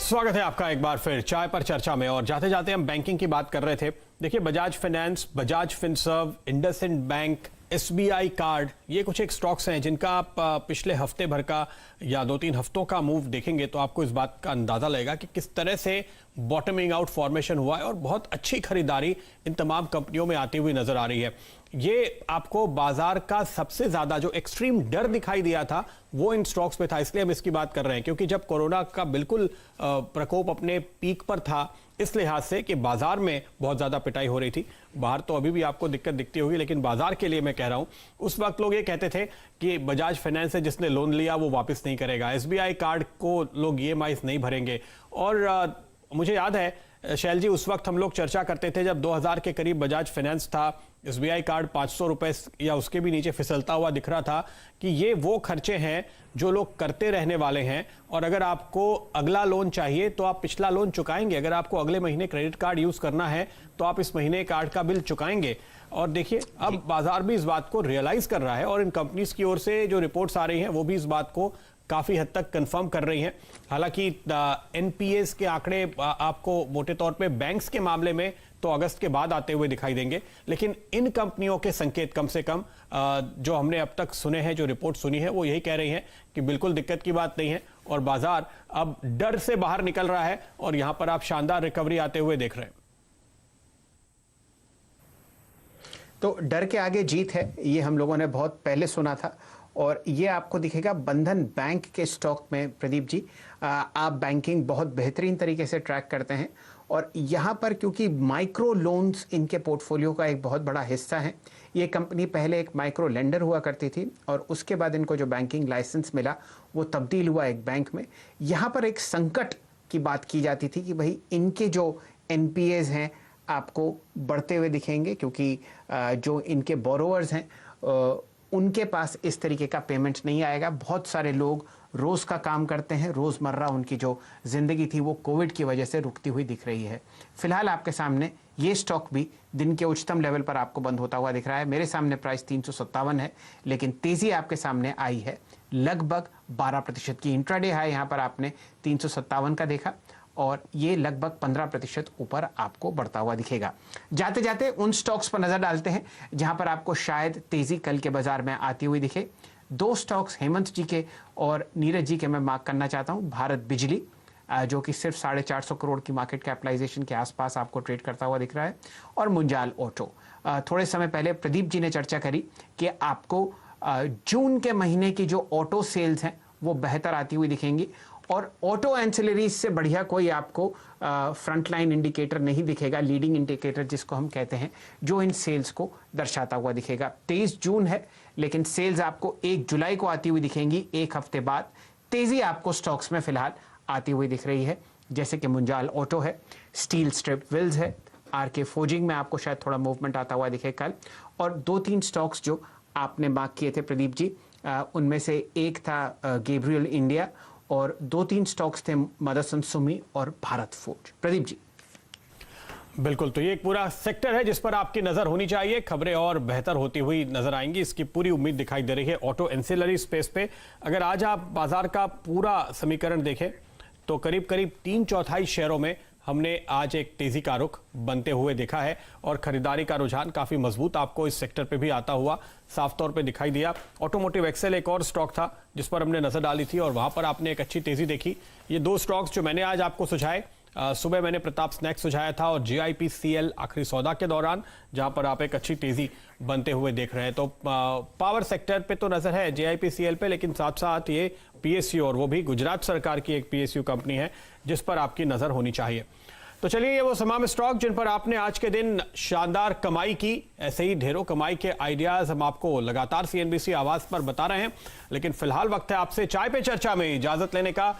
स्वागत है आपका एक बार फिर चाय पर चर्चा में। और जाते जाते हम बैंकिंग की बात कर रहे थे। देखिए, Bajaj finance, Bajaj Finserv, IndusInd bank, SBI card, ये कुछ एक स्टॉक्स हैं जिनका आप पिछले हफ्ते भर का या 2-3 हफ्तों का मूव देखेंगे तो आपको इस बात का अंदाजा लगेगा कि किस तरह से बॉटमिंग आउट फॉर्मेशन हुआ है और बहुत अच्छी खरीदारी इन तमाम कंपनियों में आती हुई नजर आ रही है। ये आपको बाजार का सबसे ज्यादा जो एक्सट्रीम डर दिखाई दिया था वो इन स्टॉक्स पे था, इसलिए हम इसकी बात कर रहे हैं क्योंकि जब कोरोना का बिल्कुल प्रकोप अपने पीक पर था, इस लिहाज से कि बाजार में बहुत ज्यादा पिटाई हो रही थी। बाहर तो अभी भी आपको दिक्कत दिखती होगी, लेकिन बाजार के लिए मैं कह रहा हूं, उस वक्त लोग ये कहते थे कि बजाज फाइनेंस से जिसने लोन लिया वो वापस नहीं करेगा, एसबीआई कार्ड को लोग ईएमआई नहीं भरेंगे। और मुझे याद है शैल जी, उस वक्त हम लोग चर्चा करते थे जब 2000 के करीब बजाज फाइनेंस था, एसबीआई कार्ड 500 रुपए या उसके भी नीचे फिसलता हुआ दिख रहा था कि ये वो खर्चे हैं जो लोग करते रहने वाले हैं। और अगर आपको अगला लोन चाहिए तो आप पिछला लोन चुकाएंगे, अगर आपको अगले महीने क्रेडिट कार्ड यूज करना है तो आप इस महीने कार्ड का बिल चुकाएंगे। और देखिए, अब बाजार भी इस बात को रियलाइज कर रहा है और इन कंपनीज की ओर से जो रिपोर्ट्स आ रही हैं वो भी इस बात को काफी हद तक कंफर्म कर रही हैं। हालांकि एनपीएस के आंकड़े आपको मोटे तौर पे बैंक्स के मामले में तो अगस्त के बाद आते हुए दिखाई देंगे, लेकिन इन कंपनियों के संकेत कम से कम जो हमने अब तक सुने हैं, जो रिपोर्ट सुनी है, वो यही कह रही हैं कि बिल्कुल दिक्कत की बात नहीं है और बाजार अब डर से बाहर निकल रहा है और यहां पर आप शानदार रिकवरी आते हुए देख रहे हैं। तो डर के आगे जीत है, ये हम लोगों ने बहुत पहले सुना था और ये आपको दिखेगा बंधन बैंक के स्टॉक में। प्रदीप जी, आप बैंकिंग बहुत बेहतरीन तरीके से ट्रैक करते हैं और यहाँ पर क्योंकि माइक्रो लोन्स इनके पोर्टफोलियो का एक बहुत बड़ा हिस्सा है। ये कंपनी पहले एक माइक्रो लेंडर हुआ करती थी और उसके बाद इनको जो बैंकिंग लाइसेंस मिला वो तब्दील हुआ एक बैंक में। यहाँ पर एक संकट की बात की जाती थी कि भाई इनके जो एनपीएज हैं आपको बढ़ते हुए दिखेंगे क्योंकि जो इनके बोरोवर्स हैं उनके पास इस तरीके का पेमेंट नहीं आएगा। बहुत सारे लोग रोज़ का काम करते हैं, रोज़मर्रा उनकी जो ज़िंदगी थी वो कोविड की वजह से रुकती हुई दिख रही है। फिलहाल आपके सामने ये स्टॉक भी दिन के उच्चतम लेवल पर आपको बंद होता हुआ दिख रहा है। मेरे सामने प्राइस 357 है, लेकिन तेज़ी आपके सामने आई है लगभग 12% की। इंट्राडे हाई यहाँ पर आपने 357 का देखा और ये लगभग 15% ऊपर आपको बढ़ता हुआ दिखेगा। जाते जाते उन स्टॉक्स पर नजर डालते हैं जहां पर आपको शायद तेजी कल के बाजार में आती हुई दिखे। 2 स्टॉक्स हेमंत जी के और नीरज जी के मैं मार्क करना चाहता हूं। भारत बिजली जो कि सिर्फ 450 करोड़ की मार्केट कैपिटलाइजेशन के आसपास आपको ट्रेड करता हुआ दिख रहा है, और मुंजाल ऑटो। थोड़े समय पहले प्रदीप जी ने चर्चा करी कि आपको जून के महीने की जो ऑटो सेल्स हैं वो बेहतर आती हुई दिखेंगी और ऑटो एंसिलरीज से बढ़िया कोई आपको फ्रंटलाइन इंडिकेटर नहीं दिखेगा, लीडिंग इंडिकेटर जिसको हम कहते हैं, जो इन सेल्स को दर्शाता हुआ दिखेगा। 23 जून है, लेकिन सेल्स आपको 1 जुलाई को आती हुई दिखेंगी, एक हफ्ते बाद। तेजी आपको स्टॉक्स में फिलहाल आती हुई दिख रही है, जैसे कि मुंजाल ऑटो है, स्टील स्ट्रिप विल्स है, आरके फोर्जिंग में आपको शायद थोड़ा मूवमेंट आता हुआ दिखे कल। और 2-3 स्टॉक्स जो आपने मार्क किए थे प्रदीप जी, उनमें से एक था गैब्रियल इंडिया और 2-3 स्टॉक्स थे मदरसन सुमी और भारत फोर्ज। प्रदीप जी। बिल्कुल, तो ये एक पूरा सेक्टर है जिस पर आपकी नजर होनी चाहिए। खबरें और बेहतर होती हुई नजर आएंगी, इसकी पूरी उम्मीद दिखाई दे रही है ऑटो एंसिलरी स्पेस पे। अगर आज आप बाजार का पूरा समीकरण देखें तो करीब करीब 3/4 शेयरों में हमने आज एक तेजी का रुख बनते हुए देखा है और खरीदारी का रुझान काफी मजबूत आपको इस सेक्टर पे भी आता हुआ साफ तौर पे दिखाई दिया। ऑटोमोटिव एक्सेल एक और स्टॉक था जिस पर हमने नजर डाली थी और वहां पर आपने एक अच्छी तेजी देखी। ये 2 स्टॉक्स जो मैंने आज आपको सुझाए, सुबह मैंने प्रताप स्नैक्स सुझाया था और जीआईपीसीएल आखिरी सौदा के दौरान, जहां पर आप एक अच्छी तेजी बनते हुए देख रहे हैं। तो पावर सेक्टर पे तो नजर है जीआईपीसीएल पे, लेकिन साथ साथ ये पीएसयू, और वो भी गुजरात सरकार की एक पीएसयू कंपनी है जिस पर आपकी नजर होनी चाहिए। तो चलिए, ये वो तमाम स्टॉक जिन पर आपने आज के दिन शानदार कमाई की। ऐसे ही ढेरों कमाई के आइडियाज हम आपको लगातार सीएनबीसी आवाज पर बता रहे हैं, लेकिन फिलहाल वक्त है आपसे चाय पे चर्चा में इजाजत लेने का।